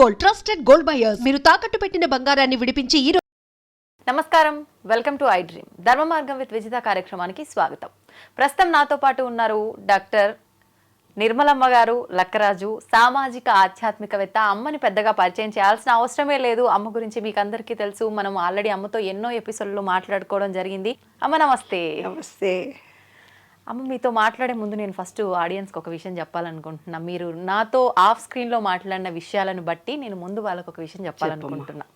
Gold trusted gold buyers మీరు తాకట్టు పెట్టిన బంగారాన్ని విడిపించి ఈ నమస్కారం, వెల్కమ్ టు ఐ డ్రీమ్ ధర్మ మార్గం విత్ విజిత కార్యక్రమానికి స్వాగతం. ప్రస్తుతం నాతో పాటు ఉన్నారు డాక్టర్ నిర్మలమ్మ గారు లక్కరాజు, సామాజిక ఆధ్యాత్మికవేత్త. అమ్మని పెద్దగా పరిచయం చేయాల్సిన అవసరమే లేదు, అమ్మ గురించి మీకు అందరికీ తెలుసు. మనం ఆల్రెడీ అమ్మతో ఎన్నో ఎపిసోడ్లు మాట్లాడుకోవడం జరిగింది. అమ్మ నమస్తే. నమస్తే అమ్మ, మీతో మాట్లాడే ముందు నేను ఫస్ట్ ఆడియన్స్కి ఒక విషయం చెప్పాలనుకుంటున్నా. మీరు నాతో ఆఫ్ స్క్రీన్లో మాట్లాడిన విషయాలను బట్టి నేను ముందు వాళ్ళకు ఒక విషయం చెప్పాలనుకుంటున్నా.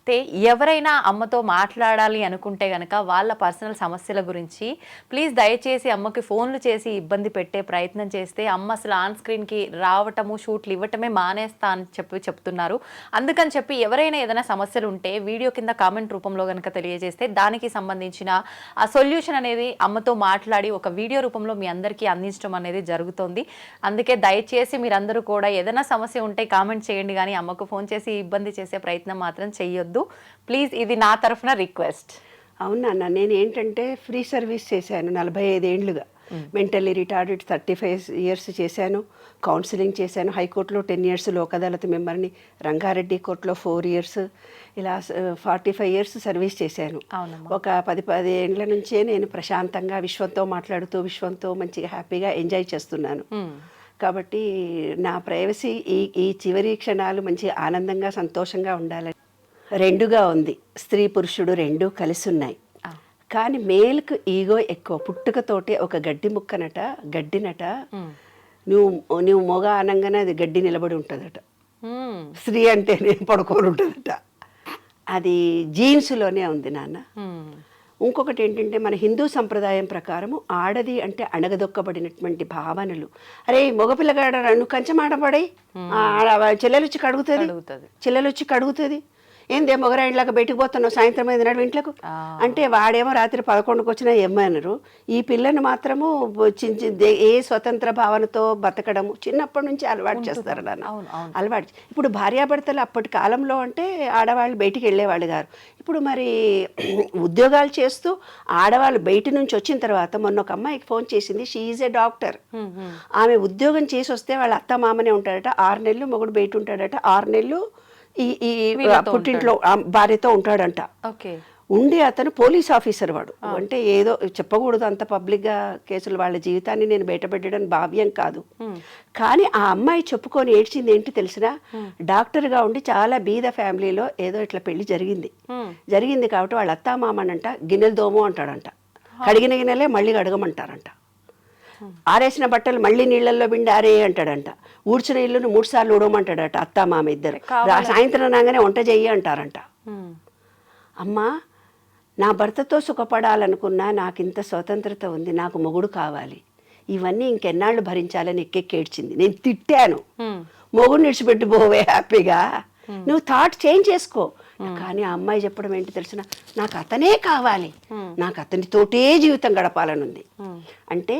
అయితే ఎవరైనా అమ్మతో మాట్లాడాలి అనుకుంటే కనుక వాళ్ళ పర్సనల్ సమస్యల గురించి ప్లీజ్ దయచేసి అమ్మకి ఫోన్లు చేసి ఇబ్బంది పెట్టే ప్రయత్నం చేస్తే అమ్మ అసలు ఆన్ స్క్రీన్కి రావటము, షూట్లు ఇవ్వటమే మానేస్తా అని చెప్తున్నారు. అందుకని చెప్పి ఎవరైనా ఏదైనా సమస్యలు ఉంటే వీడియో కింద కామెంట్ రూపంలో కనుక తెలియజేస్తే దానికి సంబంధించిన ఆ సొల్యూషన్ అనేది అమ్మతో మాట్లాడి ఒక వీడియో రూపంలో మీ అందరికీ అందించడం అనేది జరుగుతుంది. అందుకే దయచేసి మీరందరూ కూడా ఏదైనా సమస్య ఉంటే కామెంట్ చేయండి, కానీ అమ్మకు ఫోన్ చేసి ఇబ్బంది చేసే ప్రయత్నం మాత్రం చెయ్యొద్దు ప్లీజ్. ఇది నా తరఫున రిక్వెస్ట్. అవునా, నేను ఏంటంటే ఫ్రీ సర్వీస్ చేశాను 45 ఏళ్ళుగా. మెంటల్లీ రిటార్డెడ్ 35 ఇయర్స్ చేశాను. కౌన్సిలింగ్ చేశాను. హైకోర్టులో 10 ఇయర్స్ లోక్ అదాలత్ మెంబర్ని, రంగారెడ్డి కోర్టులో 4 ఇయర్స్, ఇలా 45 ఇయర్స్ సర్వీస్ చేశాను. ఒక 10 ఏళ్ళ నుంచే నేను ప్రశాంతంగా విశ్వంతో మాట్లాడుతూ విశ్వంతో మంచిగా హ్యాపీగా ఎంజాయ్ చేస్తున్నాను. కాబట్టి నా ప్రైవసీ ఈ చివరి క్షణాలు మంచిగా ఆనందంగా సంతోషంగా ఉండాలని రెండుగా ఉంది. స్త్రీ పురుషుడు రెండూ కలిసి ఉన్నాయి. కానీ మేల్కు ఈగో ఎక్కువ. పుట్టుకతోటే ఒక గడ్డి ముక్కనట, గడ్డినట, నువ్వు మొగ అనగానే అది గడ్డి నిలబడి ఉంటుందట. స్త్రీ అంటేనే పడుకొని ఉంటుందట. అది జీన్స్లోనే ఉంది నాన్న. ఇంకొకటి ఏంటంటే మన హిందూ సంప్రదాయం ప్రకారము ఆడది అంటే అణగదొక్కబడినటువంటి భావనలు. అరే మగపిల్లగాడ నువ్వు కంచెం ఆడబడి చెల్లెలు వచ్చి కడుగుతుంది ఏందే మొగరాయిలాగా బయటకు పోతున్నావు సాయంత్రం 5 నాడు ఇంట్లోకి అంటే వాడేమో రాత్రి 11కి వచ్చినా ఏమన్నారు. ఈ పిల్లను మాత్రము ఏ స్వతంత్ర భావనతో బతకడము చిన్నప్పటి నుంచి అలవాటు చేస్తారు నాన్న. అలవాటు. ఇప్పుడు భార్యాభర్తలు అప్పటి కాలంలో అంటే ఆడవాళ్ళు బయటికి వెళ్ళేవాళ్ళు గారు. ఇప్పుడు మరి ఉద్యోగాలు చేస్తూ ఆడవాళ్ళు బయట నుంచి వచ్చిన తర్వాత మొన్న ఒక అమ్మాయికి ఫోన్ చేసింది. She is a doctor. ఆమె ఉద్యోగం చేసి వస్తే వాళ్ళ అత్త మామనే ఉంటాడట. 6 నెలలు మొగుడు బయట ఉంటాడట. 6 నెలలు ఈ పుట్టింట్లో భార్యతో ఉంటాడంట. ఉండి అతను పోలీస్ ఆఫీసర్. వాడు అంటే ఏదో చెప్పకూడదు అంత పబ్లిక్గా కేసులు, వాళ్ళ జీవితాన్ని నేను బయటపెట్టడం భావ్యం కాదు. కానీ ఆ అమ్మాయి చెప్పుకొని ఏడ్చింది ఏంటి తెలిసినా, డాక్టర్గా ఉండి చాలా బీద ఫ్యామిలీలో ఏదో ఇట్లా పెళ్లి జరిగింది కాబట్టి వాళ్ళ అత్తా మామనంట గిన్నెలు దోము అంటాడంట. కడిగిన గిన్నెలే మళ్ళీ కడగమంటారంట. ఆరేసిన బట్టలు మళ్ళీ నీళ్ళల్లో పిండి ఆరే అంటాడంట. ఊడ్చిన ఇల్లును 3 సార్లు ఊడమంటాడట అత్త మామ ఇద్దరు. సాయంత్రం రాగానే వంట చెయ్యి అంటారంట. అమ్మా, నా భర్తతో సుఖపడాలనుకున్నా నాకు ఇంత స్వతంత్రత ఉంది, నాకు మొగుడు కావాలి, ఇవన్నీ ఇంకెన్నాళ్ళు భరించాలని ఎక్కెక్కేడ్చింది. నేను తిట్టాను, మొగుడు నిడిచిపెట్టి పోవే హ్యాపీగా, నువ్వు థాట్ చేంజ్ చేసుకో. కానీ ఆ అమ్మాయి చెప్పడం ఏంటి తెలిసిన, నాకు అతనే కావాలి, నాకు అతనితోటే జీవితం గడపాలని ఉంది. అంటే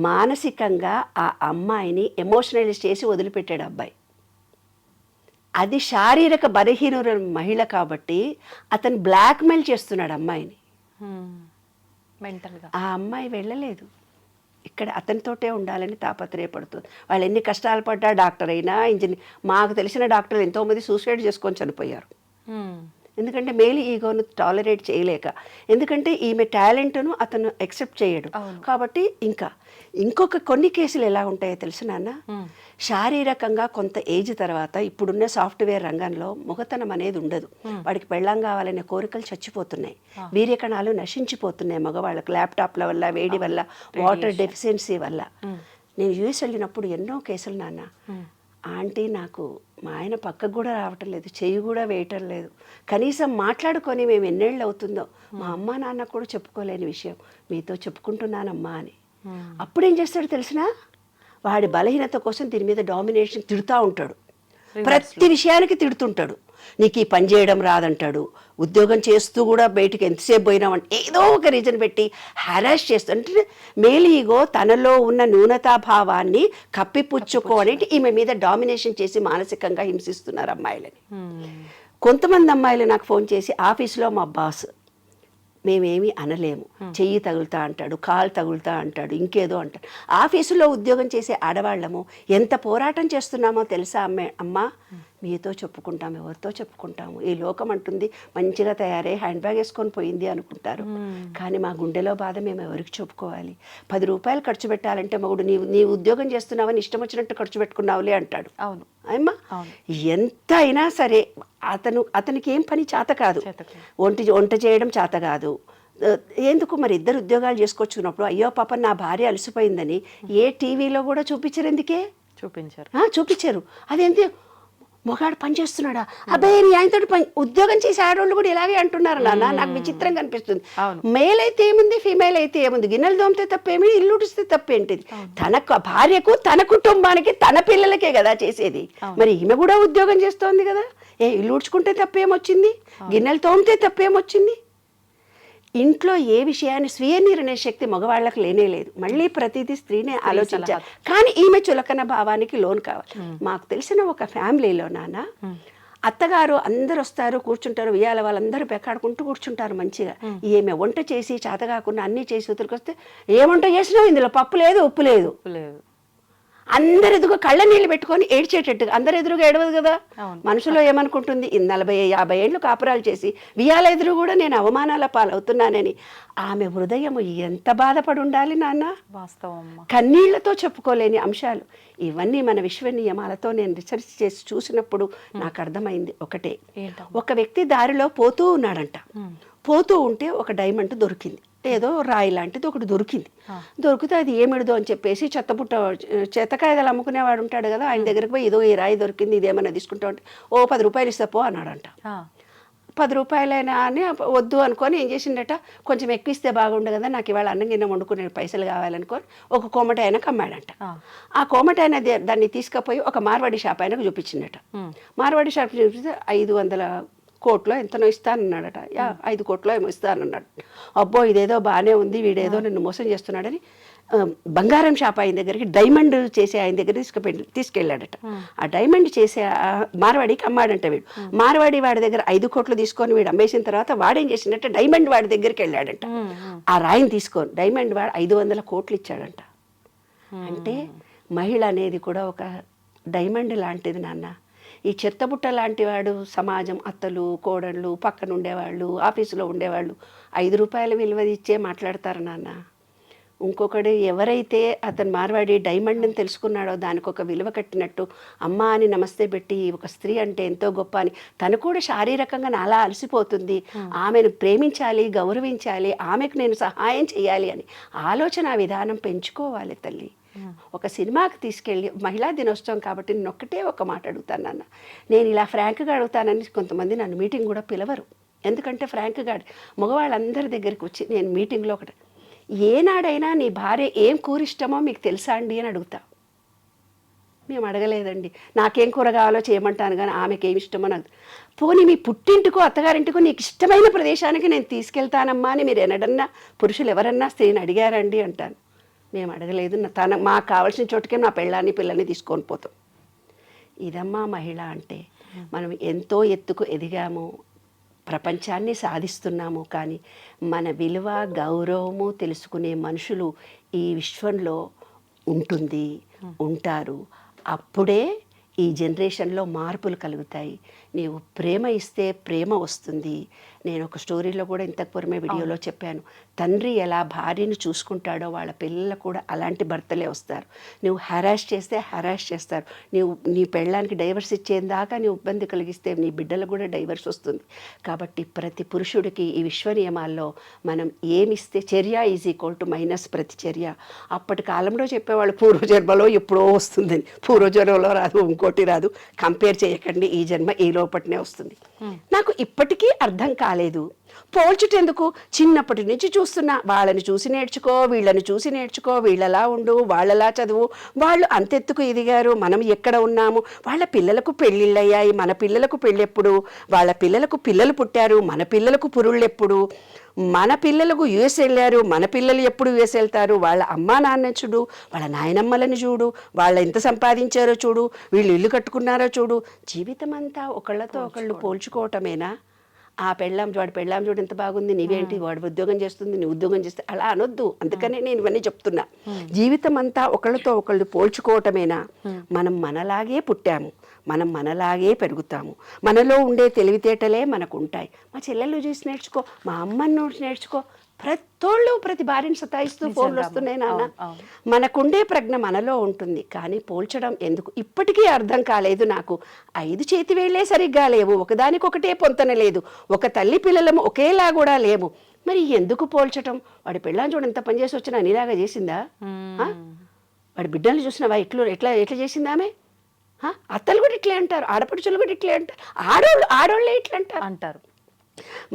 మానసికంగా ఆ అమ్మాయిని ఎమోషనలైజ్ చేసి వదిలిపెట్టాడు అబ్బాయి. అది శారీరక బలహీన మహిళ కాబట్టి అతను బ్లాక్మెయిల్ చేస్తున్నాడు అమ్మాయిని. ఆ అమ్మాయి వెళ్ళలేదు, ఇక్కడ అతనితోటే ఉండాలని తాపత్రయపడుతుంది. వాళ్ళు ఎన్ని కష్టాలు పడ్డా, డాక్టర్ అయినా ఇంజనీర్, మాకు తెలిసిన డాక్టర్లు ఎంతోమంది సూసైడ్ చేసుకొని చనిపోయారు. ఎందుకంటే మేలు ఈగోను టాలరేట్ చేయలేక, ఎందుకంటే ఈమె టాలెంట్ను అతను యాక్సెప్ట్ చేయడు కాబట్టి. ఇంకొక కొన్ని కేసులు ఎలా ఉంటాయో తెలుసు నాన్న, శారీరకంగా కొంత ఏజ్ తర్వాత ఇప్పుడున్న సాఫ్ట్వేర్ రంగంలో మొగతనం అనేది ఉండదు. వాడికి పెళ్ళాం కావాలనే కోరికలు చచ్చిపోతున్నాయి, వీర్యకణాలు నశించిపోతున్నాయి మగవాళ్ళకు, ల్యాప్టాప్ల వల్ల, వేడి వల్ల, వాటర్ డెఫిషియన్సీ వల్ల. నేను యూఎస్ వెళ్ళినప్పుడు ఎన్నో కేసులు నాన్న. ఆంటీ, నాకు మా ఆయన పక్కకు కూడా రావటం లేదు, చెయ్యి కూడా వేయటం లేదు, కనీసం మాట్లాడుకొని మేము ఎన్నేళ్ళు అవుతుందో మా అమ్మ నాన్న కూడా చెప్పుకోలేని విషయం మీతో చెప్పుకుంటున్నానమ్మా అని. అప్పుడేం చేస్తాడు తెలిసినా, వాడి బలహీనత కోసం దీని మీద డామినేషన్ తిడుతూ ఉంటాడు. ప్రతి విషయానికి తిడుతుంటాడు. నీకు ఈ పని చేయడం రాదంటాడు. ఉద్యోగం చేస్తూ కూడా బయటికి ఎంతసేపు పోయినామంటే ఏదో ఒక రీజన్ పెట్టి హ్యారాస్ చేస్తూ, అంటే మేల్ ఈగో తనలో ఉన్న న్యూనతాభావాన్ని కప్పిపుచ్చుకోవడానికి ఈమె మీద డామినేషన్ చేసి మానసికంగా హింసిస్తున్నారు అమ్మాయిలని. కొంతమంది అమ్మాయిలు నాకు ఫోన్ చేసి, ఆఫీస్లో మా బాస్ మేమేమీ అనలేము, చెయ్యి తగులుతా అంటాడు, కాలు తగులుతా అంటాడు, ఇంకేదో అంటాడు. ఆఫీసులో ఉద్యోగం చేసే ఆడవాళ్ళము ఎంత పోరాటం చేస్తున్నామో తెలుసా అమ్మ, మీతో చెప్పుకుంటాం, ఎవరితో చెప్పుకుంటాము? ఈ లోకం అంటుంది మంచిగా తయారై హ్యాండ్ బ్యాగ్ వేసుకొని పోయింది అనుకుంటారు, కానీ మా గుండెలో బాధ మేము ఎవరికి చెప్పుకోవాలి? 10 రూపాయలు ఖర్చు పెట్టాలంటే మగుడు నీవు ఉద్యోగం చేస్తున్నావని ఇష్టం వచ్చినట్టు ఖర్చు పెట్టుకున్నావులే అంటాడు. అవును అమ్మా, ఎంత అయినా సరే అతనికి ఏం పని చేత కాదు, వంట చేయడం చేత కాదు. ఎందుకు మరి ఇద్దరు ఉద్యోగాలు చేసుకొచ్చుకున్నప్పుడు అయ్యో పాప నా భార్య అలసిపోయిందని ఏ టీవీలో కూడా చూపించరు. ఎందుకే చూపించారు? అదేంటి మొగాడు పని చేస్తున్నాడా, అబ్బాయి నీ ఆయనతో పని ఉద్యోగం చేసే ఆడవాళ్ళు కూడా ఇలాగే అంటున్నారు నాన్న. నాకు విచిత్రంగా అనిపిస్తుంది. మేల్ అయితే ఏముంది, ఫీమేల్ అయితే ఏముంది? గిన్నెలు దోమితే తప్పేమి, ఇల్లు ఉడిస్తే తప్పేంటిది? తన భార్యకు, తన కుటుంబానికి, తన పిల్లలకే కదా చేసేది. మరి ఈమె కూడా ఉద్యోగం చేస్తోంది కదా. ఇల్లు ఉడ్చుకుంటే తప్పేమొచ్చింది, గిన్నెలు తోమితే తప్పేమొచ్చింది? ఇంట్లో ఏ విషయాన్ని స్వీయ నిర్ణయ శక్తి మగవాళ్ళకి లేనే లేదు. మళ్ళీ ప్రతిదీ స్త్రీనే ఆలోచించాలి. కానీ ఈమె చులకన భావానికి లోన్ కావాలి. మాకు తెలిసిన ఒక ఫ్యామిలీలో నాన్న, అత్తగారు అందరు వస్తారు, కూర్చుంటారు, ఉయ్యాల వాళ్ళందరూ పెక్కాడుకుంటూ కూర్చుంటారు మంచిగా. ఈమె వంట చేసి చేత కాకుండా అన్నీ చేసి ఉతురికొస్తే, ఏ వంట చేసినావు, ఇందులో పప్పు లేదు, ఉప్పు లేదు. అందరు ఎదుగు కళ్ళ నీళ్ళు పెట్టుకొని ఏడ్చేటట్టుగా. అందరు ఎదురుగా ఏడవదు కదా. మనసులో ఏమనుకుంటుంది, 40-50 ఏళ్ళు కాపురాలు చేసి వియాల ఎదురు కూడా నేను అవమానాల పాలవుతున్నానని ఆమె హృదయం ఎంత బాధపడి ఉండాలి నాన్న. వాస్తవం. కన్నీళ్లతో చెప్పుకోలేని అంశాలు ఇవన్నీ. మన విశ్వ నియమాలతో నేను రీసెర్చ్ చేసి చూసినప్పుడు నాకు అర్థమైంది ఒకటే. ఒక వ్యక్తి దారిలో పోతూ ఉన్నాడంట. పోతూ ఉంటే ఒక డైమండ్ దొరికింది, ఏదో రాయి లాంటిది ఒకటి దొరికింది. దొరికితే అది ఏమిడదో అని చెప్పేసి చెత్తకాయలు అమ్ముకునేవాడు ఉంటాడు కదా, ఆయన దగ్గరికి పోయి ఇదో ఈ రాయి దొరికింది, ఇదేమన్నా తీసుకుంటా ఉంటే, 10 రూపాయలు ఇస్తా పో అన్నాడంట. 10 రూపాయలైనా అని వద్దు అనుకొని ఏం చేసిండట, కొంచెం ఎక్కువిస్తే బాగుండు కదా, నాకు ఇవాళ అన్నం గిన్నె వండుకునే పైసలు కావాలనుకొని ఒక కోమట ఆయనకు అమ్మాడంట. ఆ కోమట ఆయన దాన్ని తీసుకుపోయి ఒక మార్వాడి షాప్ ఆయనకు చూపించిండట. మార్వాడి షాప్ చూపిస్తే 500 కోట్లో ఎంతనో ఇస్తానన్నాడట. 5 కోట్లో ఏమో ఇస్తానన్నాడు. అబ్బో ఇదేదో బాగానే ఉంది, వీడేదో నిన్ను మోసం చేస్తున్నాడని బంగారం షాప్ ఆయన దగ్గరికి, డైమండ్ చేసే ఆయన దగ్గర తీసుకెళ్ళాడట. ఆ డైమండ్ చేసే మార్వాడికి అమ్మాడంట వీడు. మార్వాడి వాడి దగ్గర 5 కోట్లు తీసుకొని వీడు అమ్మేసిన తర్వాత వాడేం చేసిందంటే డైమండ్ వాడి దగ్గరికి వెళ్ళాడంట. ఆ రాయిని తీసుకొని డైమండ్ వాడు 500 కోట్లు ఇచ్చాడంట. అంటే మహిళ అనేది కూడా ఒక డైమండ్ లాంటిది నాన్న. ఈ చెత్తబుట్ట లాంటి వాడు సమాజం, అత్తలు, కోడళ్ళు, పక్కన ఉండేవాళ్ళు, ఆఫీసులో ఉండేవాళ్ళు 5 రూపాయల విలువ ఇచ్చే మాట్లాడతారు నాన్న. ఇంకొకడు ఎవరైతే అతను మార్వాడి డైమండ్ని తెలుసుకున్నాడో దానికి ఒక విలువ కట్టినట్టు అమ్మ అని నమస్తే పెట్టి ఒక స్త్రీ అంటే ఎంతో గొప్ప అని తను కూడా శారీరకంగా నాలా అలసిపోతుంది, ఆమెను ప్రేమించాలి, గౌరవించాలి, ఆమెకు నేను సహాయం చేయాలి అని ఆలోచన విధానం పెంచుకోవాలి తల్లి. ఒక సినిమాకి తీసుకెళ్ళి మహిళా దినోత్సవం కాబట్టి నేను ఒక్కటే ఒక మాట అడుగుతాను నాన్న. నేను ఇలా ఫ్రాంక్గా అడుగుతానని కొంతమంది నన్ను మీటింగ్ కూడా పిలవరు. ఎందుకంటే ఫ్రాంక్గా మగవాళ్ళందరి దగ్గరికి వచ్చి నేను మీటింగ్లో ఒకటి, ఏనాడైనా నీ భార్య ఏం కూర ఇష్టమో మీకు తెలుసా అండి అని అడుగుతా. మేము అడగలేదండి, నాకేం కూర కావాలో చేయమంటాను కానీ ఆమెకి ఏమి ఇష్టమో నాకు. పోనీ మీ పుట్టింటికో అత్తగారింటికో నీకు ఇష్టమైన ప్రదేశానికి నేను తీసుకెళ్తానమ్మా అని మీరు ఎన్నడన్నా పురుషులు ఎవరన్నా స్త్రీని అడిగారండి అంటాను. మేము అడగలేదు. మాకు కావాల్సిన చోటుకే నా పిల్లని తీసుకొని పోతాం. ఇదమ్మా మహిళ అంటే. మనం ఎంతో ఎత్తుకు ఎదిగాము, ప్రపంచాన్ని సాధిస్తున్నాము, కానీ మన విలువ గౌరవము తెలుసుకునే మనుషులు ఈ విశ్వంలో ఉంటారు. అప్పుడే ఈ జనరేషన్లో మార్పులు కలుగుతాయి. నీవు ప్రేమ ఇస్తే ప్రేమ వస్తుంది. నేను ఒక స్టోరీలో కూడా ఇంతకు పూర్వమే వీడియోలో చెప్పాను, తండ్రి ఎలా భార్యను చూసుకుంటాడో వాళ్ళ పిల్లలు కూడా అలాంటి భర్తలే వస్తారు. నువ్వు హెరాస్ చేస్తే హెరాస్ చేస్తారు. నీ పెళ్ళానికి డైవర్స్ ఇచ్చేదాకా నీవు ఇబ్బంది కలిగిస్తే నీ బిడ్డలకు కూడా డైవర్స్ వస్తుంది. కాబట్టి ప్రతి పురుషుడికి ఈ విశ్వ నియమాల్లో మనం ఏమిస్తే చర్య ఈజ్ ఈక్వల్ టు మైనస్ ప్రతిచర్య. అప్పటి కాలంలో చెప్పేవాళ్ళు పూర్వజన్మలో ఎప్పుడో వస్తుందని. పూర్వజన్మలో రాదు, ఇంకోటి రాదు, కంపేర్ చేయకండి, ఈ జన్మ ఈ లోపటినే వస్తుంది. నాకు ఇప్పటికీ అర్థం కాలేదు. పోల్చుటెందుకు? చిన్నప్పటి నుంచి చూస్తున్నా, వాళ్ళని చూసి నేర్చుకో, వీళ్ళని చూసి నేర్చుకో, వీళ్ళలా ఉండు, వాళ్ళలా చదువు, వాళ్ళు అంతెత్తుకు ఎదిగారు, మనం ఎక్కడ ఉన్నాము, వాళ్ళ పిల్లలకు పెళ్ళిళ్ళు అయ్యాయి, మన పిల్లలకు పెళ్ళెప్పుడు, వాళ్ళ పిల్లలకు పిల్లలు పుట్టారు, మన పిల్లలకు పురుళ్ళెప్పుడు, మన పిల్లలకు యుఎస్ వెళ్ళారు, మన పిల్లలు ఎప్పుడు యుఎస్ వెళ్తారు, వాళ్ళ అమ్మా నాన్న చూడు, వాళ్ళ నాయనమ్మలని చూడు, వాళ్ళు ఎంత సంపాదించారో చూడు, వీళ్ళు ఇల్లు కట్టుకున్నారో చూడు. జీవితం అంతా ఒకళ్ళతో ఒకళ్ళు పోల్చుకోవటమేనా? వాడి పెళ్ళాం చూడు ఎంత బాగుంది, నీవేంటి వాడు ఉద్యోగం చేస్తుంది, నీ ఉద్యోగం చేస్తే అలా అనొద్దు. అందుకనే నేను ఇవన్నీ చెప్తున్నా. జీవితం అంతా ఒకళ్ళతో ఒకళ్ళు పోల్చుకోవటమేనా? మనం మనలాగే పుట్టాము, మనం మనలాగే పెరుగుతాము, మనలో ఉండే తెలివితేటలే మనకు ఉంటాయి. మా చెల్లెళ్ళు చూసి నేర్చుకో, మా అమ్మని చూసి నేర్చుకో. ప్రతి భార్యను సతాయిస్తూ ఫోన్లు వస్తున్నాయి నాన్న. మనకుండే ప్రజ్ఞ మనలో ఉంటుంది, కానీ పోల్చడం ఎందుకు? ఇప్పటికీ అర్థం కాలేదు నాకు. 5 చేతి వేళ్లే సరిగ్గా లేవు, ఒకదానికొకటే పొంతన లేదు, ఒక తల్లి పిల్లలము ఒకేలా కూడా లేము, మరి ఎందుకు పోల్చటం? వాడి పెళ్ళాం చూడు ఎంత పనిచేసి వచ్చినా నీలాగా చేసిందా? వాడి బిడ్డలు చూసినావా ఎట్లా చేసిందా ఆమె? అత్తలు కూడా ఇట్లే అంటారు, ఆడపడుచులు కూడా ఇట్లే అంటారు, ఆడోళ్ళే ఇట్లా అంటారు.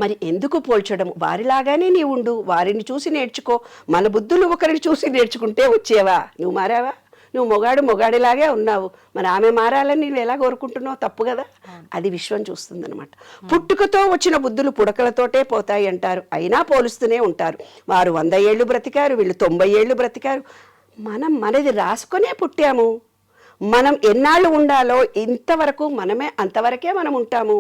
మరి ఎందుకు పోల్చడం? వారిలాగానే నీ ఉండు, వారిని చూసి నేర్చుకో. మన బుద్ధులు ఒకరిని చూసి నేర్చుకుంటే వచ్చేవా? నువ్వు మారావా? నువ్వు మొగాడిలాగే ఉన్నావు, మరి ఆమె మారాలని నువ్వు ఎలా కోరుకుంటున్నావు? తప్పు కదా. అది విశ్వం చూస్తుంది అనమాట. పుట్టుకతో వచ్చిన బుద్ధులు పుడకలతోటే పోతాయి అంటారు, అయినా పోలుస్తూనే ఉంటారు. వారు 100 ఏళ్ళు బ్రతికారు, వీళ్ళు 90 ఏళ్ళు బ్రతికారు. మనది రాసుకొనే పుట్టాము. మనం ఎన్నాళ్ళు ఉండాలో ఇంతవరకు మనమే, అంతవరకే మనం ఉంటాము.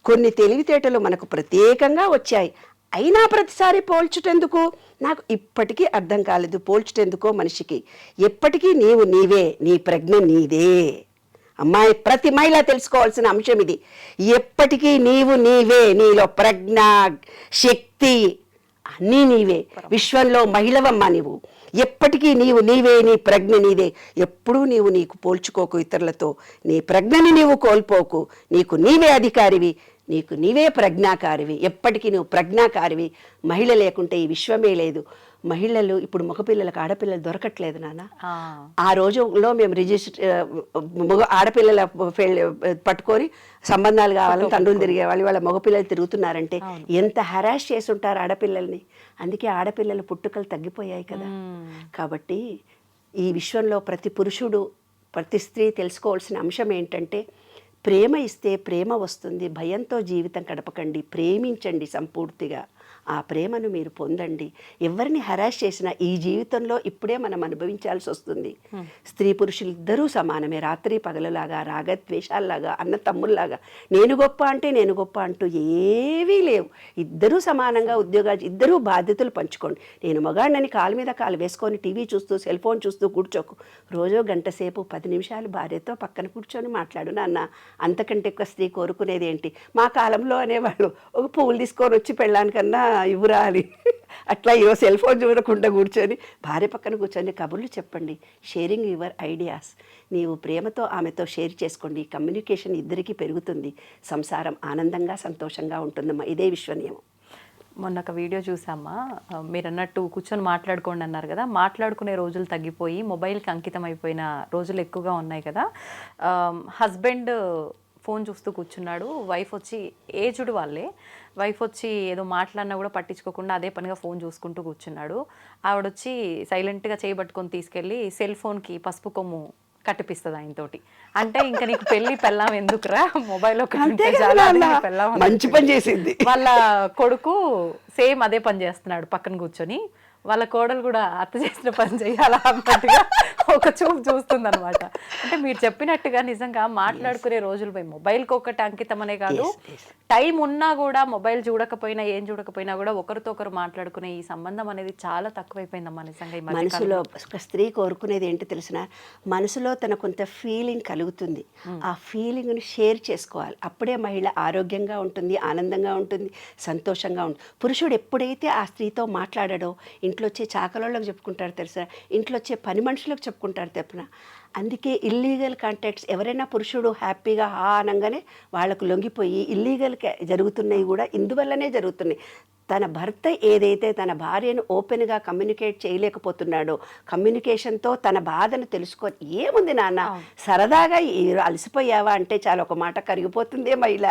కొన్ని తెలివితేటలు మనకు ప్రత్యేకంగా వచ్చాయి, అయినా ప్రతిసారి పోల్చుటెందుకు? నాకు ఇప్పటికీ అర్థం కాలేదు. పోల్చుటెందుకో మనిషికి? ఎప్పటికీ నీవు నీవే, నీ ప్రజ్ఞ నీదే. అమ్మాయి, ప్రతి మహిళ తెలుసుకోవాల్సిన అంశం ఇది. ఎప్పటికీ నీవు నీవే, నీలో ప్రజ్ఞ, శక్తి అన్నీ నీవే. విశ్వంలో మహిళవమ్మ నీవు. ఎప్పటికీ నీవు నీవే, నీ ప్రజ్ఞ నీదే. ఎప్పుడూ నీకు పోల్చుకోకు ఇతరులతో. నీ ప్రజ్ఞని నీవు కోల్పోకు. నీకు నీవే అధికారివి, నీకు నీవే ప్రజ్ఞాకారివి. ఎప్పటికీ నువ్వు ప్రజ్ఞాకారివి. మహిళ లేకుంటే ఈ విశ్వమే లేదు. మహిళలు ఇప్పుడు మగపిల్లలకు ఆడపిల్లలు దొరకట్లేదు నాన్న. ఆ రోజుల్లో మేము ఆడపిల్లల పట్టుకొని సంబంధాలు కావాలని తండ్రులు తిరిగేవాళ్ళు. వాళ్ళ మగపిల్లలు తిరుగుతున్నారంటే ఎంత హెరాస్ చేసి ఉంటారు ఆడపిల్లల్ని. అందుకే ఆడపిల్లల పుట్టుకలు తగ్గిపోయాయి కదా. కాబట్టి ఈ విశ్వంలో ప్రతి పురుషుడు, ప్రతి స్త్రీ తెలుసుకోవాల్సిన అంశం ఏంటంటే, ప్రేమ ఇస్తే ప్రేమ వస్తుంది. భయంతో జీవితం గడపకండి, ప్రేమించండి సంపూర్తిగా. ఆ ప్రేమను మీరు పొందండి. ఎవరిని హెరాస్ చేసినా ఈ జీవితంలో ఇప్పుడే మనం అనుభవించాల్సి వస్తుంది. స్త్రీ పురుషులు ఇద్దరూ సమానమే, రాత్రి పగలలాగా, రాగద్వేషాల్లాగా, అన్న తమ్ముల్లాగా. నేను గొప్ప అంటే నేను గొప్ప అంటూ ఏవీ లేవు. ఇద్దరూ సమానంగా ఉద్యోగాలు, ఇద్దరూ బాధ్యతలు పంచుకోండి. నేను మగాడినని కాలు మీద కాలు వేసుకొని టీవీ చూస్తూ, సెల్ ఫోన్ చూస్తూ కూర్చోకు. రోజు గంట సేపు 10 నిమిషాలు భార్యతో పక్కన కూర్చొని మాట్లాడు నాన్న. అంతకంటే ఎక్కువ స్త్రీ కోరుకునేది ఏంటి? మా కాలంలో అనేవాళ్ళు, ఒక పువ్వులు తీసుకొని వచ్చి పెళ్ళానికన్నా ఇవ్వరా అని. అట్లా ఈరోజు సెల్ ఫోన్ చూడకుండా కూర్చొని భార్య పక్కన కూర్చొని కబుర్లు చెప్పండి. Sharing your ideas. నీవు ప్రేమతో ఆమెతో షేర్ చేసుకోండి. కమ్యూనికేషన్ ఇద్దరికీ పెరుగుతుంది. సంసారం ఆనందంగా, సంతోషంగా ఉంటుందమ్మా. ఇదే విశ్వనియమం. మొన్న ఒక వీడియో చూసామ్మా, మీరు అన్నట్టు కూర్చొని మాట్లాడుకోండి అన్నారు కదా. మాట్లాడుకునే రోజులు తగ్గిపోయి మొబైల్కి అంకితం అయిపోయిన రోజులు ఎక్కువగా ఉన్నాయి కదా. హస్బెండ్ ఫోన్ చూస్తూ కూర్చున్నాడు, వైఫ్ వచ్చి, ఏజ్డ్ వాళ్ళే, వైఫ్ వచ్చి ఏదో మాట్లాడినా కూడా పట్టించుకోకుండా అదే పనిగా ఫోన్ చూసుకుంటూ కూర్చున్నాడు. ఆవిడొచ్చి సైలెంట్గా చేయబట్టుకొని తీసుకెళ్ళి సెల్ ఫోన్కి పసుపు కొమ్ము కట్టిపిస్తుంది ఆయనతోటి. అంటే ఇంకా నీకు పెళ్ళాం ఎందుకురా, మొబైల్ మంచి పని చేసింది. వాళ్ళ కొడుకు సేమ్ అదే పని చేస్తున్నాడు పక్కన కూర్చొని. వాళ్ళ కోడలు కూడా అత్త చేసిన పని చేయాలా అన్నట్టుగా ఒక చూపు చూస్తుంది అనమాట. అంటే మీరు చెప్పినట్టుగా నిజంగా మాట్లాడుకునే రోజులు పోయి మొబైల్కి ఒకటి అంకితం అనే కాదు, టైం ఉన్నా కూడా మొబైల్ చూడకపోయినా ఏం చూడకపోయినా కూడా ఒకరితో ఒకరు మాట్లాడుకునే ఈ సంబంధం అనేది చాలా తక్కువైపోయిందమ్మా నిజంగా. మనసులో ఒక స్త్రీ కోరుకునేది ఏంటి తెలిసిన, మనసులో తన కొంత ఫీలింగ్ కలుగుతుంది. ఆ ఫీలింగ్ని షేర్ చేసుకోవాలి. అప్పుడే మహిళ ఆరోగ్యంగా ఉంటుంది, ఆనందంగా ఉంటుంది, సంతోషంగా ఉంటుంది. పురుషుడు ఎప్పుడైతే ఆ స్త్రీతో మాట్లాడాడో, ఇంట్లో వచ్చే చాకలోళ్ళకి చెప్పుకుంటారు తెలుసా, ఇంట్లో వచ్చే పని మనుషులకు చెప్పుకుంటారు తెప్పున. అందుకే ఇల్లీగల్ కాంటాక్ట్స్, ఎవరైనా పురుషుడు హ్యాపీగా అనగానే వాళ్ళకు లొంగిపోయి ఇల్లీగల్ జరుగుతున్నాయి కూడా ఇందువల్లనే జరుగుతున్నాయి. తన భర్త ఏదైతే తన భార్యను ఓపెన్గా కమ్యూనికేట్ చేయలేకపోతున్నాడో, కమ్యూనికేషన్తో తన బాధను తెలుసుకొని, ఏముంది నాన్న సరదాగా అలసిపోయావా అంటే చాలా ఒక మాట కరిగిపోతుందే మహిళ.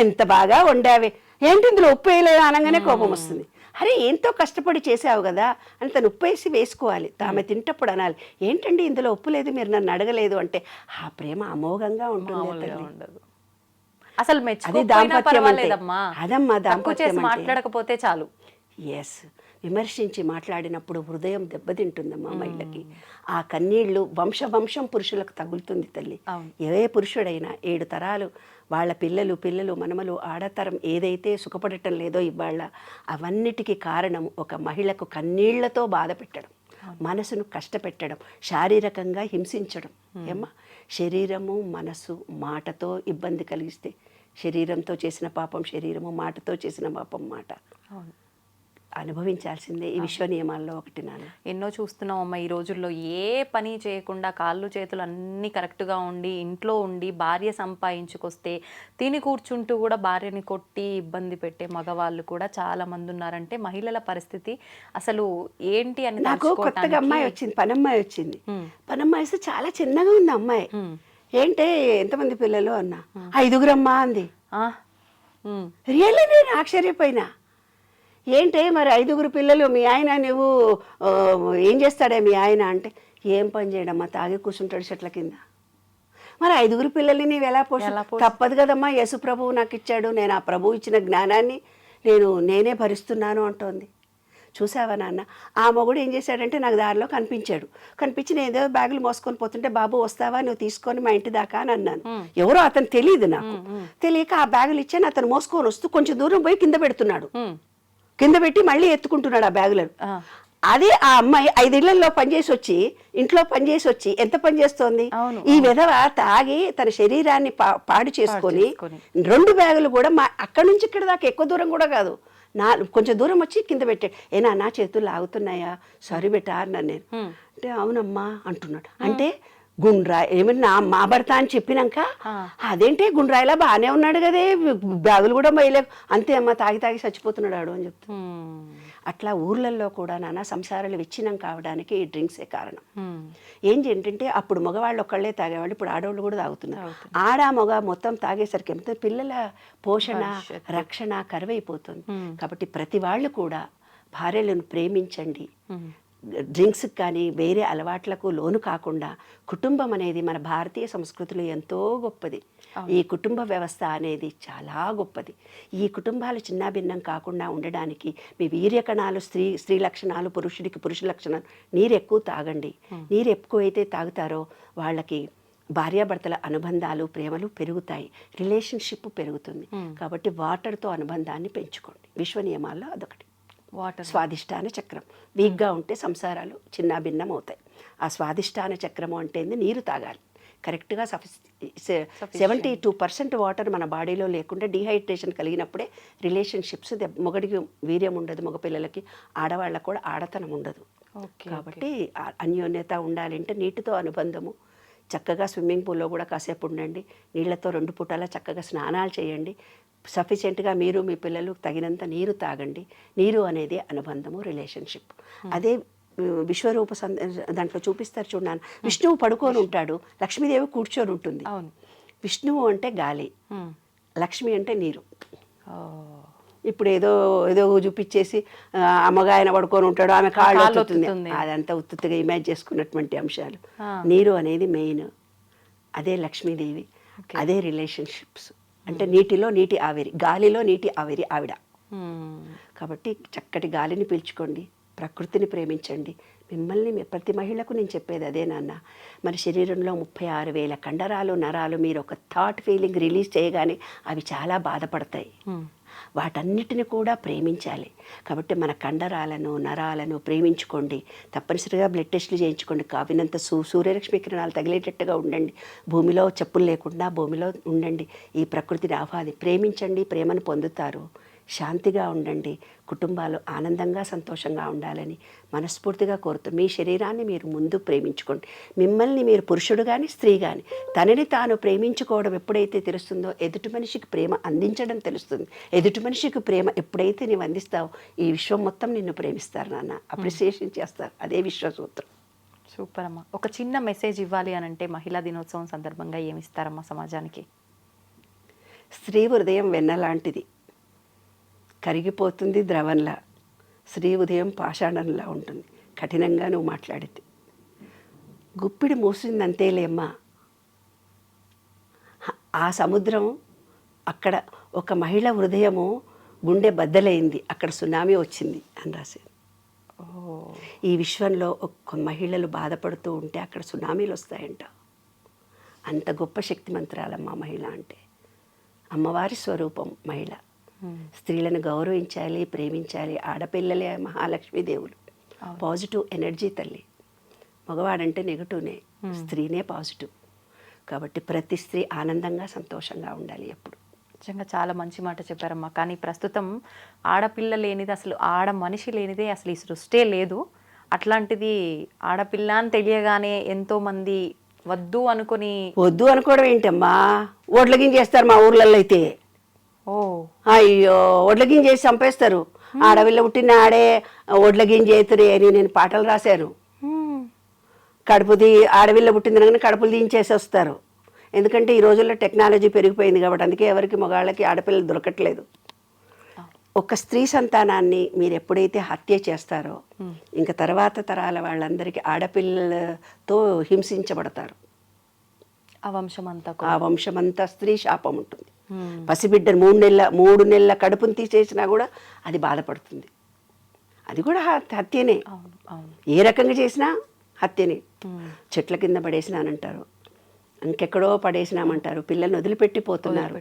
ఎంత బాగా వండావే, ఏంటి ఇందులో ఉప్పు వేయలేదు అనగానే కోపం వస్తుంది. అరే ఎంతో కష్టపడి చేసావు కదా అని తను ఉప్పు వేసి వేసుకోవాలి. ఆమె తింటప్పుడు అనాలి, ఏంటండి ఇందులో ఉప్పు లేదు, మీరు నన్ను అడగలేదు అంటే. ఆ ప్రేమ అమోఘంగా ఉంటుంది. అసలు అది దాంపత్యం అంటే. అదమ్మా దాంపత్యం, మాట్లాడకపోతే చాలు. ఎస్, విమర్శించి మాట్లాడినప్పుడు హృదయం దెబ్బతింటుందమ్మా మహిళకి. ఆ కన్నీళ్లు వంశం పురుషులకు తగులుతుంది తల్లి. ఏ పురుషుడైనా 7 తరాలు వాళ్ళ పిల్లలు మనమలు ఆడతరం ఏదైతే సుఖపడటం లేదో ఇవాళ, అవన్నిటికీ కారణం ఒక మహిళకు కన్నీళ్లతో బాధ పెట్టడం, మనసును కష్టపెట్టడం, శారీరకంగా హింసించడం. ఏమ్మా, శరీరము మనసు మాటతో ఇబ్బంది కలిగిస్తే శరీరంతో చేసిన పాపం శరీరము, మాటతో చేసిన పాపం మాట. అనుభవించాల్సిందే. ఈ విశ్వ నియమాల్లో ఒకటి నాన్న. ఎన్నో చూస్తున్నాం అమ్మ ఈ రోజుల్లో. ఏ పని చేయకుండా కాళ్ళు చేతులు అన్నీ కరెక్ట్గా ఉండి ఇంట్లో ఉండి భార్య సంపాదించుకొస్తే తిని కూర్చుంటూ కూడా భార్యని కొట్టి ఇబ్బంది పెట్టే మగవాళ్ళు కూడా చాలా మంది ఉన్నారంటే మహిళల పరిస్థితి అసలు ఏంటి అని నాకు కొత్తగా అమ్మాయి వచ్చింది, పనమ్మాయి వచ్చింది. పనమ్మాయి వస్తే చాలా చిన్నగా ఉంది అమ్మాయి. ఏంటే ఎంతమంది పిల్లలు అన్నా, 5 అమ్మా అంది. రియల్లీ నేను ఆశ్చర్యపోయినా. ఏంటే మరి 5 పిల్లలు, మీ ఆయన నువ్వు ఏం చేస్తాడే మీ ఆయన అంటే, ఏం పని చేయడమ్మా, తాగి కూర్చుంటాడు చెట్ల కింద. మరి 5 పిల్లల్ని నీవు ఎలా తప్పదు కదమ్మా, యేసు ప్రభువు నాకు ఇచ్చాడు, నేను ఆ ప్రభువు ఇచ్చిన జ్ఞానాన్ని నేనే భరిస్తున్నాను అంటోంది. చూసావా నాన్న, ఆ మొగుడు ఏం చేశాడంటే నాకు దారిలో కనిపించి నేను ఏదో బ్యాగులు మోసుకొని పోతుంటే, బాబు వస్తావా నువ్వు తీసుకొని మా ఇంటి దాకా అని అన్నాను. ఎవరో అతను తెలియదు, నాకు తెలియక ఆ బ్యాగులు ఇచ్చాను. అతను మోసుకొని వస్తూ కొంచెం దూరం పోయి కింద పెడుతున్నాడు, కింద పెట్టి మళ్ళీ ఎత్తుకుంటున్నాడు ఆ బ్యాగులను. అదే ఆ అమ్మాయి 5 ఇళ్లలో ఇంట్లో పనిచేసి వచ్చి ఎంత పని చేస్తోంది. ఈ విధవ తాగి తన శరీరాన్ని పాడు చేసుకొని 2 బ్యాగులు కూడా అక్కడి నుంచి ఇక్కడ దాకా ఎక్కువ దూరం కూడా కాదు, కొంచెం దూరం వచ్చి కింద పెట్టాడు. నా చేతులు లాగుతున్నాయా, సారీ బెటా అన్నాను నేను. అంటే అవునమ్మా అంటున్నాడు. అంటే గుండ్రాయి ఏమన్నా మా భర్త అని చెప్పినాక, అదేంటి గుండ్రాయిలా బాగానే ఉన్నాడు కదే, బ్యాగులు కూడా మైలే, అంతే అమ్మ తాగి చచ్చిపోతున్నాడు అని చెప్తా. అట్లా ఊర్లలో కూడా నాన్న సంసారాలు విచ్ఛిన్నం కావడానికి ఈ డ్రింక్సే కారణం. ఏంటంటే అప్పుడు మగవాళ్ళు ఒక్కళ్ళే తాగేవాళ్ళు, ఇప్పుడు ఆడవాళ్ళు కూడా తాగుతున్నారు. మగ మొత్తం తాగేసరికి ఎంత పిల్లల పోషణ రక్షణ కరువైపోతుంది. కాబట్టి ప్రతి వాళ్ళు కూడా భార్యలను ప్రేమించండి. డ్రింక్స్కి కానీ వేరే అలవాట్లకు లోను కాకుండా కుటుంబం అనేది మన భారతీయ సంస్కృతిలో ఎంతో గొప్పది. ఈ కుటుంబ వ్యవస్థ అనేది చాలా గొప్పది. ఈ కుటుంబాలు చిన్నాభిన్నం కాకుండా ఉండడానికి మీ వీర్య కణాలు స్త్రీ లక్షణాలు, పురుషుడికి పురుష లక్షణాలు. నీరు ఎక్కువ తాగండి. నీరు ఎక్కువైతే తాగుతారో వాళ్ళకి భార్యాభర్తల అనుబంధాలు ప్రేమలు పెరుగుతాయి, రిలేషన్షిప్ పెరుగుతుంది. కాబట్టి వాటర్తో అనుబంధాన్ని పెంచుకోండి. విశ్వ నియమాల్లో అదొకటి. స్వాదిష్టాన చక్రం వీక్గా ఉంటే సంసారాలు చిన్నాభిన్నం అవుతాయి. ఆ స్వాదిష్టాన చక్రము అంటే నీరు తాగాలి కరెక్ట్గా. 72% వాటర్ మన బాడీలో లేకుండా డీహైడ్రేషన్ కలిగినప్పుడే రిలేషన్షిప్స్, మొగడికి వీర్యం ఉండదు, మగపిల్లలకి, ఆడవాళ్ళకు కూడా ఆడతనం ఉండదు. కాబట్టి అన్యోన్యత ఉండాలంటే నీటితో అనుబంధము. చక్కగా స్విమ్మింగ్ పూల్లో కూడా కాసేపు ఉండండి, నీళ్లతో 2 పూటలా చక్కగా స్నానాలు చేయండి. సఫిషియెంట్గా మీరు మీ పిల్లలు తగినంత నీరు తాగండి. నీరు అనేది అనుబంధము, రిలేషన్షిప్. అదే విశ్వరూప దాంట్లో చూపిస్తారు చూడన్నాను. విష్ణువు పడుకొని ఉంటాడు, లక్ష్మీదేవి కూర్చొని ఉంటుంది. విష్ణువు అంటే గాలి, లక్ష్మి అంటే నీరు. ఇప్పుడు ఏదో చూపించేసి అమ్మగా ఆయన పడుకొని ఉంటాడు, ఆమె కాళ్ళు అవుతుంది, అదంతా ఉత్తుగా ఇమాజిన్ చేసుకున్నటువంటి అంశాలు. నీరు అనేది మెయిన్, అదే లక్ష్మీదేవి, అదే రిలేషన్షిప్స్. అంటే నీటిలో నీటి ఆవిరి, గాలిలో నీటి ఆవిరి ఆవిడ. కాబట్టి చక్కటి గాలిని పీల్చుకోండి, ప్రకృతిని ప్రేమించండి. మిమ్మల్ని ప్రతి మహిళకు నేను చెప్పేది అదే నాన్న. మన శరీరంలో 36,000 కండరాలు నరాలు. మీరు ఒక థాట్ ఫీలింగ్ రిలీజ్ చేయగానే అవి చాలా బాధపడతాయి. వాటన్నిటిని కూడా ప్రేమించాలి. కాబట్టి మన కండరాలను నరాలను ప్రేమించుకోండి. తప్పనిసరిగా బ్లడ్ టెస్టులు చేయించుకోండి. కావినంత సూర్యరశ్మి కిరణాలు తగిలేటట్టుగా ఉండండి. భూమిలో చెప్పులు లేకుండా భూమిలో ఉండండి. ఈ ప్రకృతిని ప్రేమించండి, ప్రేమను పొందుతారు. శాంతిగా ఉండండి. కుటుంబాలు ఆనందంగా సంతోషంగా ఉండాలని మనస్ఫూర్తిగా కోరుతూ మీ శరీరాన్ని మీరు ముందు ప్రేమించుకోండి. మిమ్మల్ని మీరు పురుషుడు కానీ స్త్రీ కానీ తనని తాను ప్రేమించుకోవడం ఎప్పుడైతే తెలుస్తుందో ఎదుటి మనిషికి ప్రేమ అందించడం తెలుస్తుంది. ఎదుటి మనిషికి ప్రేమ ఎప్పుడైతే నీవు అందిస్తావో ఈ విశ్వం మొత్తం నిన్ను ప్రేమిస్తారు నాన్న, అప్రిసియేషన్ చేస్తారు. అదే విశ్వసూత్రం. సూపర్ అమ్మ. ఒక చిన్న మెసేజ్ ఇవ్వాలి అని అంటే మహిళా దినోత్సవం సందర్భంగా ఏమిస్తారమ్మా సమాజానికి? స్త్రీ హృదయం వెన్నలాంటిది, కరిగిపోతుంది ద్రవంలా. స్త్రీ ఉదయం పాషాణంలా ఉంటుంది. కఠినంగా నువ్వు మాట్లాడితే గుప్పిడి మూసిందంతేలేమ్మా. ఆ సముద్రం అక్కడ ఒక మహిళ హృదయము గుండె బద్దలైంది, అక్కడ సునామీ వచ్చింది అని రాశారు. ఈ విశ్వంలో ఒక్క మహిళలు బాధపడుతూ ఉంటే అక్కడ సునామీలు వస్తాయంట. అంత గొప్ప శక్తిమంతురాలమ్మ మహిళ అంటే. అమ్మవారి స్వరూపం మహిళ. స్త్రీలను గౌరవించాలి, ప్రేమించాలి. ఆడపిల్లలే మహాలక్ష్మీదేవులు. పాజిటివ్ ఎనర్జీ తల్లి. మగవాడంటే నెగటివ్నే, స్త్రీనే పాజిటివ్. కాబట్టి ప్రతి స్త్రీ ఆనందంగా సంతోషంగా ఉండాలి ఎప్పుడు. నిజంగా చాలా మంచి మాట చెప్పారమ్మా. కానీ ప్రస్తుతం ఆడపిల్ల లేనిది, అసలు ఆడ మనిషి లేనిదే అసలు ఈ సృష్టే లేదు. అట్లాంటిది ఆడపిల్ల అని తెలియగానే ఎంతోమంది వద్దు అనుకొని. వద్దు అనుకోవడం ఏంటమ్మా, ఓట్లకింగ్ చేస్తారు మా ఊర్లలో అయితే. ఓ అయ్యో, ఓట్లకింగ్ చేసి చంపేస్తారు. ఆడపిల్ల పుట్టిన ఆడే ఓట్లకింగ్ చేతురే అని నేను పాటలు రాశాను. ఆడపిల్ల పుట్టింది కానీ కడుపులు దించేసి వస్తారు. ఎందుకంటే ఈ రోజుల్లో టెక్నాలజీ పెరిగిపోయింది కాబట్టి, అందుకే ఎవరికి మగాళ్ళకి ఆడపిల్లలు దొరకట్లేదు. ఒక స్త్రీ సంతానాన్ని మీరు ఎప్పుడైతే హత్య చేస్తారో ఇంకా తర్వాత తరాల వాళ్ళందరికీ ఆడపిల్లలతో హింసించబడతారు. ఆ వంశమంతా స్త్రీ శాపం ఉంటుంది. పసిబిడ్డను 3 నెలల కడుపును తీసేసినా కూడా అది బాధపడుతుంది. అది కూడా హత్యనే. ఏ రకంగా చేసినా హత్యనే. చెట్ల కింద పడేసినానంటారు, ఇంకెక్కడో పడేసినామంటారు, పిల్లల్ని వదిలిపెట్టిపోతున్నారు.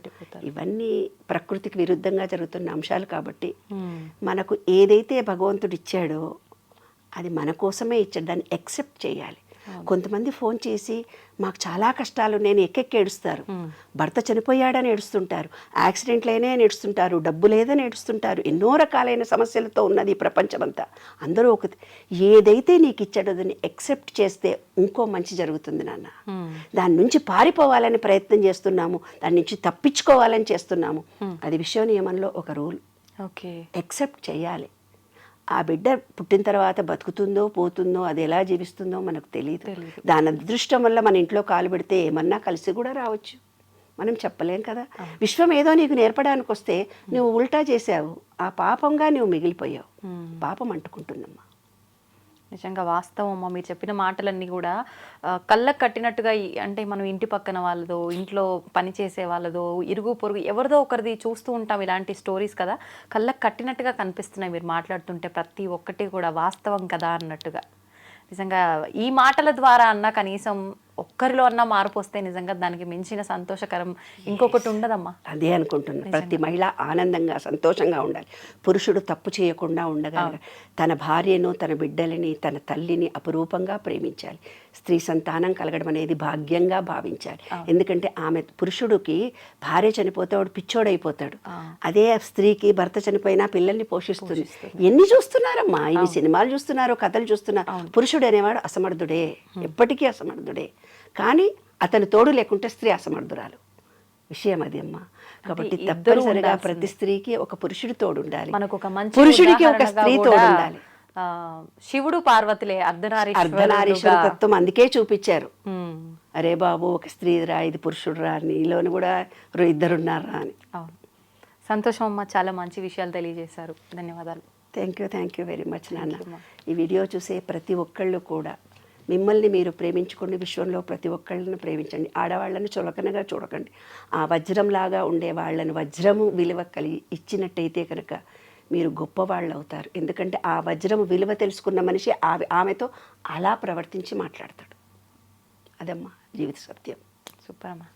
ఇవన్నీ ప్రకృతికి విరుద్ధంగా జరుగుతున్న అంశాలు. కాబట్టి మనకు ఏదైతే భగవంతుడు ఇచ్చాడో అది మన కోసమే ఇచ్చాడు, దాన్ని యాక్సెప్ట్ చేయాలి. కొంతమంది ఫోన్ చేసి మాకు చాలా కష్టాలు, నేను ఎక్కెక్కి ఏడుస్తారు. భర్త చనిపోయాడని ఏడుస్తుంటారు, యాక్సిడెంట్లైనా ఏడుస్తుంటారు, డబ్బు లేదని ఏడుస్తుంటారు. ఎన్నో రకాలైన సమస్యలతో ఉన్నది ఈ ప్రపంచమంతా. అందరూ ఏదైతే నీకు ఇచ్చాడో దాన్ని యాక్సెప్ట్ చేస్తే ఇంకో మంచి జరుగుతుంది నాన్న. దాని నుంచి పారిపోవాలని ప్రయత్నం చేస్తున్నాము, దాని నుంచి తప్పించుకోవాలని చేస్తున్నాము. అది విశ్వ నియమంలో ఒక రూల్. యాక్సెప్ట్ చేయాలి. ఆ బిడ్డ పుట్టిన తర్వాత బతుకుతుందో పోతుందో, అది ఎలా జీవిస్తుందో మనకు తెలియదు. దాని అదృష్టం వల్ల మన ఇంట్లో కాలు పెడితే ఏమన్నా కలిసి కూడా రావచ్చు, మనం చెప్పలేం కదా. విశ్వం ఏదో నీకు నేర్పడానికి వస్తే నువ్వు ఉల్టా చేసావు, ఆ పాపంగా నువ్వు మిగిలిపోయావు. పాపం అంటుకుంటుందమ్మా. నిజంగా వాస్తవం అమ్మ. మీరు చెప్పిన మాటలన్నీ కూడా కళ్ళకు కట్టినట్టుగా. అంటే మనం ఇంటి పక్కన వాళ్ళదో, ఇంట్లో పని చేసే వాళ్ళదో, ఇరుగు పొరుగు ఎవరిదో ఒకరిది చూస్తూ ఉంటాం ఇలాంటి స్టోరీస్ కదా. కళ్ళకు కట్టినట్టుగా కనిపిస్తున్నాయి మీరు మాట్లాడుతుంటే. ప్రతి ఒక్కటి కూడా వాస్తవం కదా అన్నట్టుగా. నిజంగా ఈ మాటల ద్వారా అన్న కనీసం ఒక్కరిలో అన్నా మార్పు వస్తే నిజంగా దానికి మించిన సంతోషకరం ఇంకొకటి ఉండదమ్మా. అదే అనుకుంటున్నా. ప్రతి మహిళ ఆనందంగా సంతోషంగా ఉండాలి. పురుషుడు తప్పు చేయకుండా ఉండగలగాలి. తన భార్యను, తన బిడ్డలని, తన తల్లిని అపురూపంగా ప్రేమించాలి. స్త్రీ సంతానం కలగడం అనేది భాగ్యంగా భావించాలి. ఎందుకంటే పురుషుడికి భార్య చనిపోతే వాడు పిచ్చోడైపోతాడు. అదే స్త్రీకి భర్త చనిపోయినా పిల్లల్ని పోషిస్తుంది. ఎన్ని చూస్తున్నారమ్మా, ఇన్ని సినిమాలు చూస్తున్నారు, కథలు చూస్తున్నారు. పురుషుడు అనేవాడు అసమర్థుడే, ఎప్పటికీ అసమర్థుడే. కానీ అతని తోడు లేకుంటే స్త్రీ అసమర్థురాలు. విషయం అది అమ్మా. కాబట్టి తప్పనిసరిగా ప్రతి స్త్రీకి ఒక పురుషుడి తోడు ఉండాలి, పురుషుడికి ఒక స్త్రీ తోడు ఉండాలి. శివుడు పార్వతులే అర్ధనారీశ్వర తత్వం అందుకే చూపించారు. అరే బాబు, ఒక స్త్రీ రా, ఇది పురుషుడు రా, నీలోని కూడా ఇద్దరున్నారా అని. సంతోషం అమ్మ, చాలా మంచి విషయాలు తెలియజేశారు. ధన్యవాదాలు. థ్యాంక్ యూ వెరీ మచ్ నాన్న. ఈ వీడియో చూసే ప్రతి ఒక్కళ్ళు కూడా మిమ్మల్ని మీరు ప్రేమించుకోండి. విశ్వంలో ప్రతి ఒక్కళ్ళని ప్రేమించండి. ఆడవాళ్ళని చులకనగా చూడకండి. ఆ వజ్రంలాగా ఉండే వాళ్ళని వజ్రము విలువ కలిగి ఇచ్చినట్టయితే కనుక మీరు గొప్పవాళ్ళు అవుతారు. ఎందుకంటే ఆ వజ్రము విలువ తెలుసుకున్న మనిషి ఆమెతో అలా ప్రవర్తించి మాట్లాడతాడు. అదమ్మా జీవిత సత్యం. సూపర్ అమ్మా.